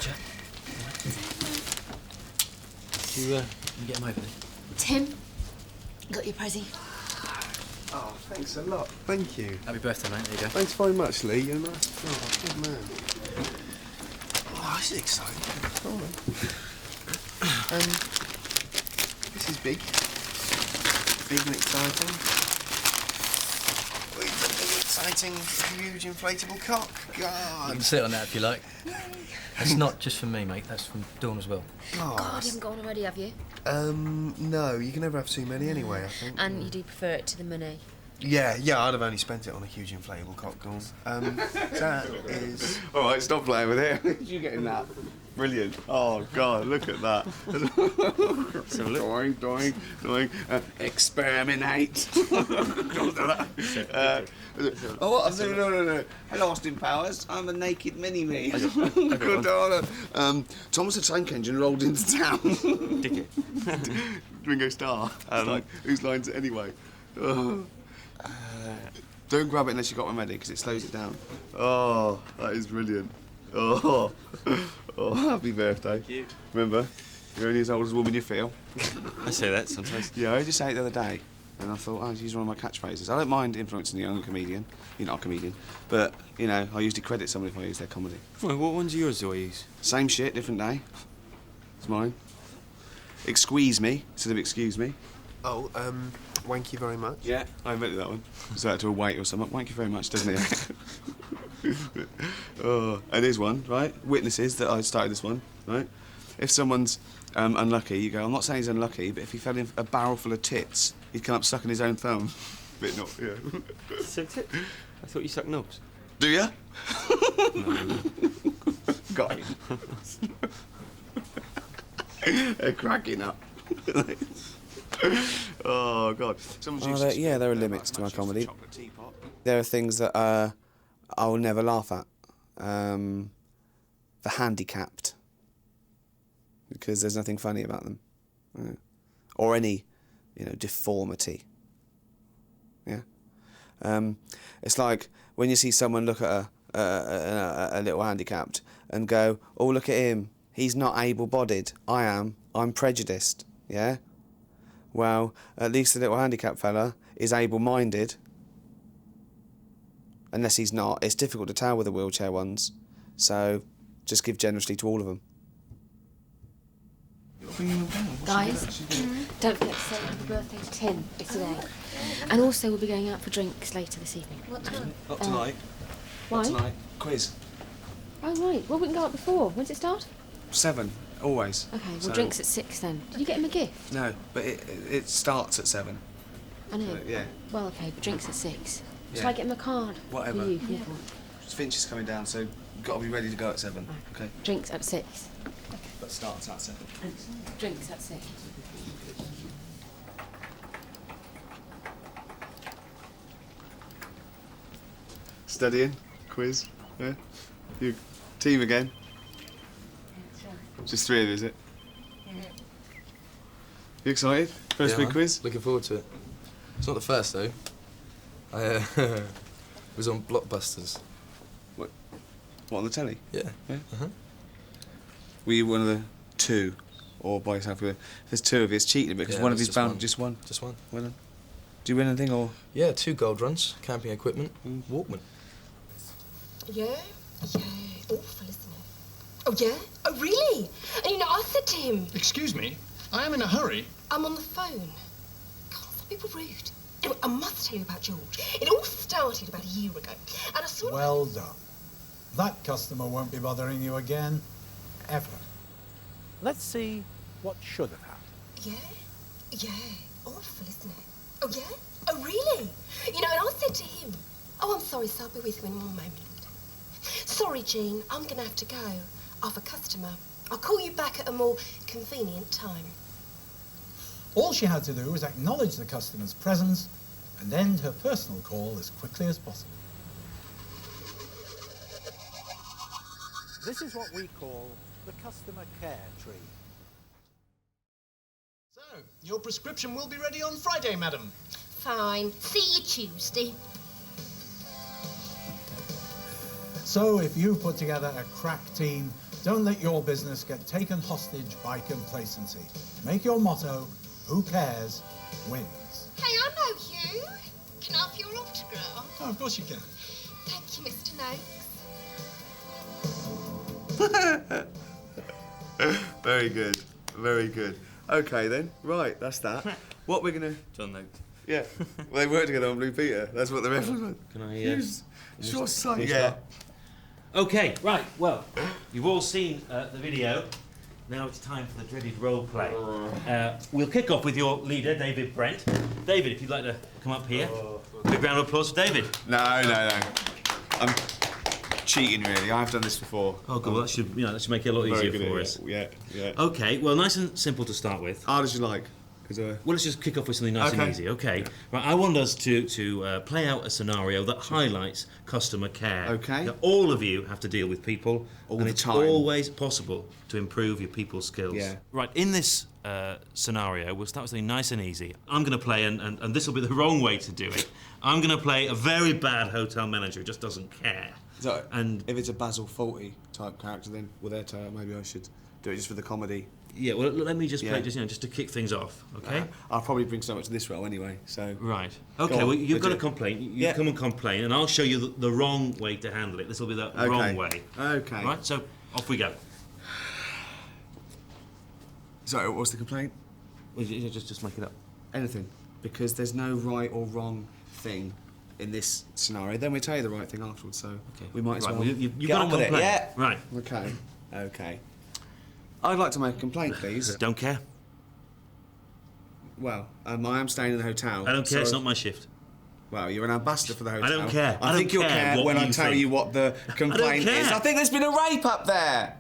chap. Did you get him over there? Tim, got your pressie. Oh, thanks a lot. Thank you. Happy birthday, mate. There you go. Thanks very much, Lee. You're a nice. Oh, good man. Oh, this is exciting. Come on. This is big. Big and exciting. Oh, it's a big, exciting, huge inflatable cock. God. You can sit on that if you like. That's not just for me, mate. That's from Dawn as well. God, you haven't got one already, have you? No, you can never have too many anyway, I think. And you do prefer it to the money? Yeah, I'd have only spent it on a huge inflatable cock, Dawn. That is... All right, stop playing with it. You getting that? Brilliant. Oh, God, look at that. So doing. Exterminate. Oh, what? No. Hello, Austin Powers. I'm a naked mini-me. Good on. Thomas the Tank Engine rolled into town. Dick it. Ringo Starr. Whose line's it anyway? Don't grab it unless you've got one ready, because it slows it down. Oh, that is brilliant. Oh, happy birthday. Thank you. Remember, you're only as old as the woman you feel. I say that sometimes. Yeah, I heard you say it the other day, and I thought, I'd use one of my catchphrases. I don't mind influencing a younger comedian. You're not a comedian. But, you know, I usually credit somebody if I use their comedy. Well, what ones are yours do I use? Same shit, different day. It's mine. Squeeze me instead of excuse me. Oh, thank you very much. Yeah, I invented that one. Is that to a wait or something? Thank you very much, doesn't it? Oh, and here's one, right? Witnesses that I started this one, right? If someone's unlucky, you go, I'm not saying he's unlucky, but if he fell in a barrel full of tits, he'd come up sucking his own thumb. Bit not, yeah. Suck tits? I thought you sucked knobs. Do ya? No. Got him. They're cracking up. Oh, God. Yeah, there are limits to my comedy. There are things that I will never laugh at. The handicapped. Because there's nothing funny about them. Or any, deformity. Yeah? It's like when you see someone look at a little handicapped and go, oh, look at him. He's not able-bodied. I am. I'm prejudiced. Yeah? Well, at least the little handicapped fella is able-minded. Unless he's not. It's difficult to tell with the wheelchair ones. So, just give generously to all of them. Guys, don't forget to say happy birthday to Tim. It's today. And also, we'll be going out for drinks later this evening. What time? Not tonight. Why? Not tonight. Quiz. Oh, right. Well, we can go out before. When does it start? 7, always. OK, well, drinks at 6 then. Did you get him a gift? No, but it starts at 7. I know. Yeah. Well, OK, but drinks at 6. Yeah. Shall I get him a card? Whatever. For you, for Nicole? Finch is coming down, so you've got to be ready to go at 7. Right. OK? Drinks at 6. But starts at 7. Drinks at 6. Studying. Quiz. Yeah. You team again. Just 3 of you, is it? You excited? First big man. quiz? Looking forward to it. It's not the first, though. I was on Blockbusters. What, on the telly? Yeah. Yeah? Uh-huh. Were you one of the 2? Or by yourself? If there's 2 of you, it's cheating because Yeah, one of it's you's just bound... one. Just one? Just one. Well done. Do you win anything, or...? Yeah, 2 gold runs, camping equipment, Walkman. Yeah? Yeah. Awful, isn't it? Oh, yeah? Oh, really? And, I said to him... Excuse me? I am in a hurry. I'm on the phone. God, some people rude. Anyway, I must tell you about George. It all started about a year ago, and I sort of... Well done. That customer won't be bothering you again, ever. Let's see what should have happened. Yeah? Yeah. Awful, isn't it? Oh, yeah? Oh, really? And I said to him... Oh, I'm sorry, sir. I'll be with you in 1 moment. Sorry, Jean. I'm going to have to go. I've a customer. I'll call you back at a more convenient time. All she had to do was acknowledge the customer's presence and end her personal call as quickly as possible. This is what we call the customer care tree. So, your prescription will be ready on Friday, madam. Fine. See you Tuesday. So if you put together a crack team Don't let your business get taken hostage by complacency. Make your motto, who cares, wins. Hey, I know you. Can I have your autograph? Oh, of course you can. Thank you, Mr. Noakes. Very good. Very good. Okay then. Right, that's that. What we're gonna... John Noakes. Yeah. Well, they work together on Blue Peter. That's what the reference was. Can I... Your son. Yeah. Okay, right, well, you've all seen the video. Now it's time for the dreaded role play. We'll kick off with your leader, David Brent. David, if you'd like to come up here. Big round of applause for David. No. I'm cheating, really. I've done this before. Oh, good. Well, that should make it a lot easier for us. Yeah. Okay, well, nice and simple to start with. Hard as you like. Well, let's just kick off with something nice and easy. Okay. Right, I want us to play out a scenario that highlights customer care. Okay. That all of you have to deal with people. All and the it's time. always possible to improve your people skills. Yeah. Right, in this scenario, we'll start with something nice and easy. I'm going to play, and this will be the wrong way to do it, I'm going to play a very bad hotel manager who just doesn't care. So, and if it's a Basil Fawlty type character, then maybe I should do it just for the comedy. Yeah, well, let me just play just to kick things off, okay? I'll probably bring so much to this role anyway, so... Right. Okay, well, you've got a complaint. You come and complain, and I'll show you the wrong way to handle it. This will be the wrong way. Okay. Right, so off we go. Sorry, what's the complaint? Well, just make it up. Anything. Because there's no right or wrong thing in this scenario. Then we tell you the right thing afterwards, so we might as well you've get got on a with it. complaint. Yeah. Right. Okay. I'd like to make a complaint, please. Don't care. Well, I am staying in the hotel. I don't care, it's not my shift. Well, you're an ambassador for the hotel. I don't care. I think you'll care when I tell you what the complaint is. I think there's been a rape up there.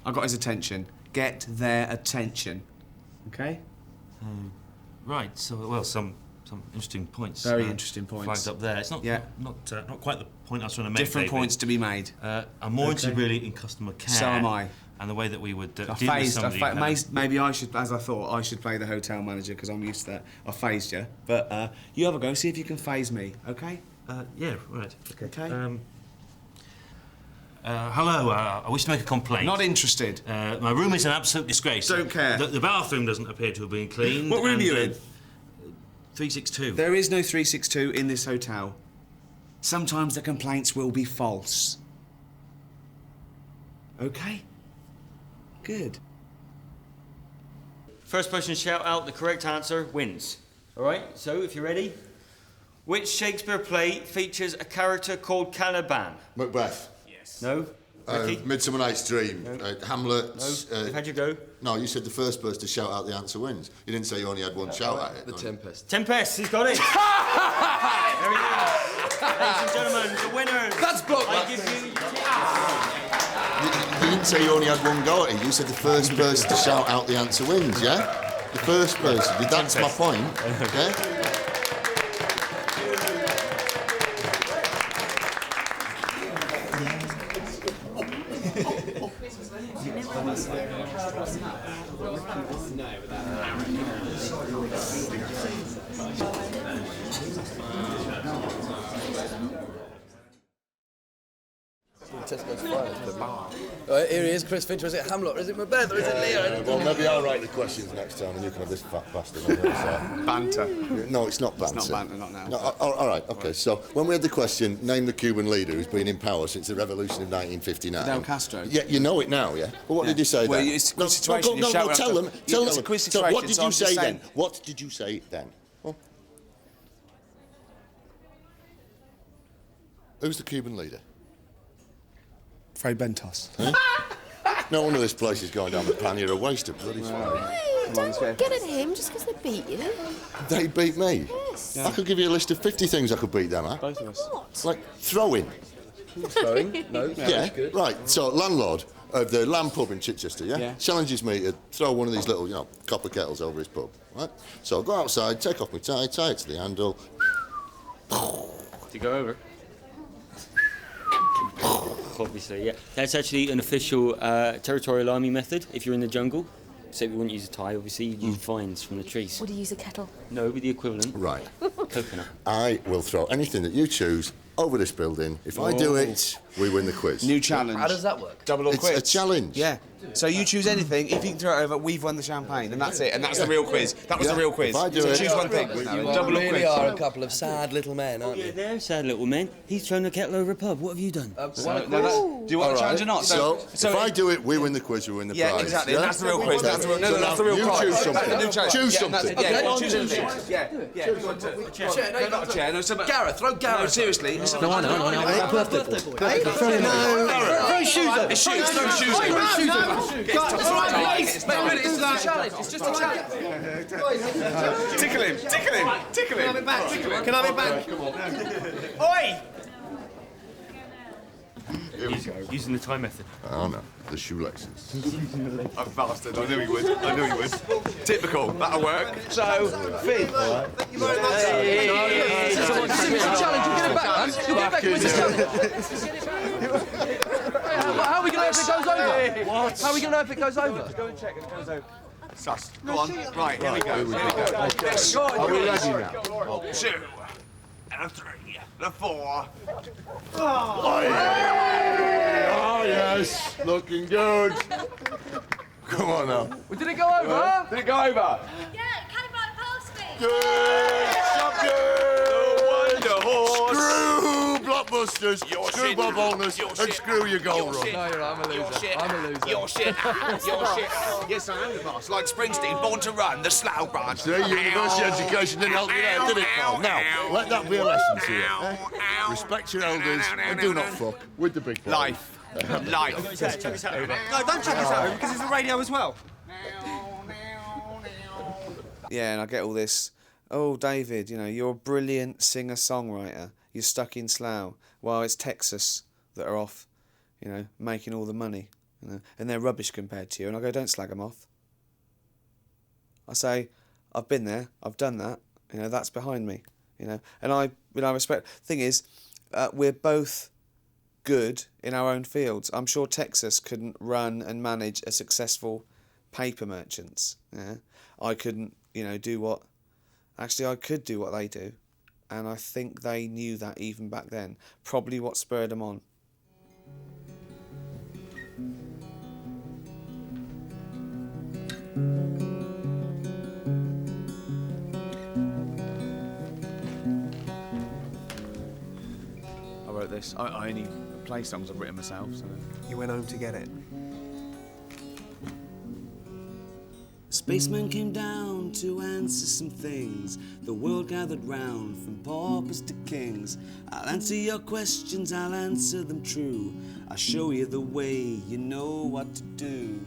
I got his attention. Get their attention. Okay? Right, so, well, some interesting points. Very interesting points. Flagged up there. It's not quite the point I was trying to make, Different David. points to be made. I'm more interested really in customer care. So am I. And the way that we would deal with somebody. Maybe I should, as I thought, I should play the hotel manager because I'm used to that. I phased you. But you have a go, see if you can phase me, okay? Yeah, right. Okay. Hello, I wish to make a complaint. Not interested. My room is an absolute disgrace. Don't care. The bathroom doesn't appear to have been cleaned. What room are you in? 362. There is no 362 in this hotel. Sometimes the complaints will be false. Okay? Good. First person to shout out the correct answer wins. All right, so if you're ready. Which Shakespeare play features a character called Caliban? Macbeth. Yes. No? Midsummer Night's Dream. No. Hamlet. No. How'd you go? No, you said the first person to shout out the answer wins. You didn't say you only had one shout at it. The Tempest. Tempest, he's got it. There he is. Ladies and gentlemen, the winners. That's blocked. I give you your You didn't say you only had one go at it. You said the first person to shout out the answer wins, yeah? The first person. That's my point, okay? Here he is, Chris Fincher. Is it Hamlet or is it Macbeth or is it Lear? Well, maybe I'll write the questions next time and you can have this fat bastard on the other side. Banter. No, it's not banter. It's not banter, not now. No, all right, okay. So when we had the question, name the Cuban leader who's been in power since the revolution of 1959. Fidel Castro. Yeah, you know it now, yeah? Well, what did you say well, then? It's a quiz situation. No, tell them. It's a quiz situation. What did you say then? What did you say then? Well, who's the Cuban leader? Fray Bentos. Huh? No wonder this place is going down the pan. You're a waste of bloody fire. Hey, don't get at him just because they beat you. They beat me? Yes. I could give you a list of 50 things I could beat them at. Both of us. What? Like throwing. Throwing? No, Yeah, good. right. So, landlord of the Lamb pub in Chichester, yeah? Yeah. Challenges me to throw one of these little, copper kettles over his pub, right? So I go outside, take off my tie it to the handle. To go over. Obviously, yeah. That's actually an official territorial army method if you're in the jungle. So we wouldn't use a tie, obviously, you'd use fines from the trees. Would you use a kettle? No, with the equivalent. Right. Coconut. I will throw anything that you choose over this building. If I do it, we win the quiz. New challenge. How does that work? Double or It's quits. a challenge. Yeah. So you choose anything. If you can throw it over, we've won the champagne, and that's it. And that's the real quiz. That was the real quiz. If I do so it, choose one thing. Double or really quits. are a couple of sad little men, aren't Yeah, you? they're sad little men. He's thrown a kettle over a pub. What have you done? Do you want the challenge or not? So if I do it, we win the quiz, we win the prize. Yeah, exactly. And that's the real quiz. That's the real. No, that's the real you prize. choose something. That's the new challenge. Choose Yeah, something. that's it. Yeah, Okay. choose anything. Yeah. Choose one. Chair, No, not a chair. No, something. Gareth, throw Gareth. No, seriously. No, I know. Birthday boy. Throw his shoes over. Shoes. Throw shoes. It's just a challenge. It's just a challenge. Tickle him. Can I have it back? Can I have it back? Come on. Oi! Using the tie method. Oh no, the shoelaces. I'm bastard. I knew he would. Typical. That'll work. So, Finn. Thank you very much. It's a challenge. You'll get it back, man. You'll get it back with the challenge. How are we going to know if it goes over? What? How are we going to know if it goes over? Go and check if it goes over. Sus. Go on. Right, here we go. Are we ready now? 2 and a 3 and a 4. Oh yes, looking good. Come on now. Well, did it go over? Did it go over? Yeah, Cannibal passed me. Good, Wonder horse. Screw blockbusters, screw Bob Holness, and screw your goal run. No, you're right. I'm a loser. I'm a loser. You're shit. Yes, I am the boss. Like Springsteen, born to run, the slough branch. See, university education didn't help you there, did it, pal? Now, let that be a lesson to you. Eh? Respect your elders and do not fuck with the big boy. Life. Life. Check this out over. No, don't check this out because it's the radio as well. Yeah, and I get all this. Oh, David, you know, you're a brilliant singer-songwriter. You're stuck in Slough. Well, it's Texas that are off, you know, making all the money. You know, and they're rubbish compared to you. And I go, don't slag them off. I say, I've been there. I've done that. You know, that's behind me. You know, and I respect. Thing is, we're both good in our own fields. I'm sure Texas couldn't run and manage a successful paper merchants. Yeah, I couldn't, you know, do what. Actually, I could do what they do, and I think they knew that even back then. Probably what spurred them on. I wrote this. I only play songs I've written myself. So. You went home to get it. Spaceman came down to answer some things. The world gathered round from paupers to kings. I'll answer your questions, I'll answer them true. I'll show you the way, you know what to do.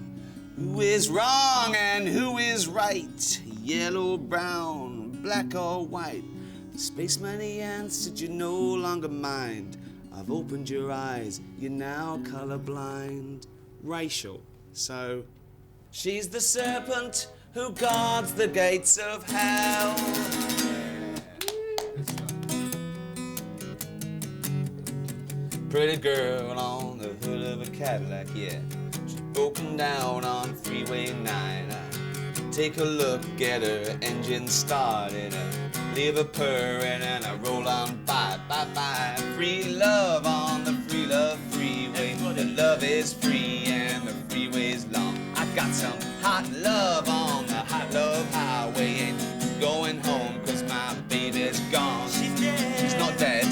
Who is wrong and who is right? Yellow, brown, black or white? The spaceman, he answered, you no longer mind. I've opened your eyes, you're now colorblind. Racial, so... She's the serpent who guards the gates of hell. Pretty girl on the hood of a Cadillac, yeah. She's broken down on Freeway 9. I take a look at her engine started. I leave her purring and I roll on by, bye, bye. Free love on the free love freeway. The love is free and the freeway's long. I got some hot love on the hot love highway. Ain't going home cause my baby's gone. She's dead. She's not dead.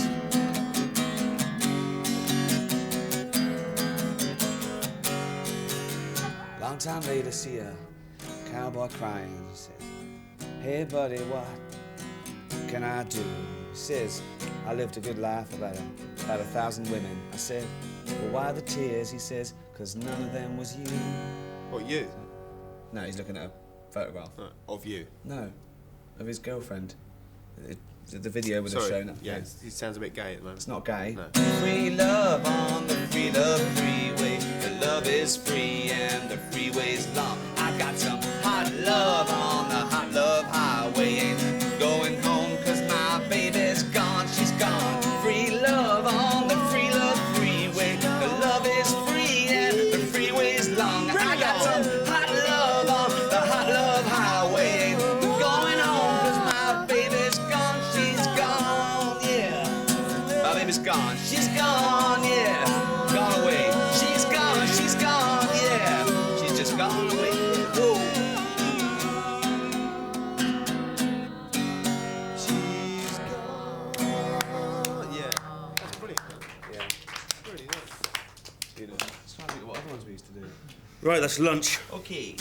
Long time later, see a cowboy crying. He says, hey buddy, what can I do? He says, I lived a good life, about 1,000 women. I said, well, why the tears? He says, cause none of them was you. What, you? No, he's looking at a photograph. Of you? No, of his girlfriend. The video would have shown it. Yeah, he sounds a bit gay at the moment. It's not gay. No. Free love on the free love freeway. The love is free and the freeway's long. I got some hot love on the hot love highway. Ain't going home cause my baby's gone. She's gone. Free love on the free love freeway. The love is free and the freeway's long. I got some hot love on the time is gone. She's gone, yeah. Gone away. She's gone, yeah. She's just gone away. Woo. She's gone. Yeah. That's brilliant. Yeah. Really nice. You know, it's trying to think of what other ones we used to do. Right, that's lunch. Okay.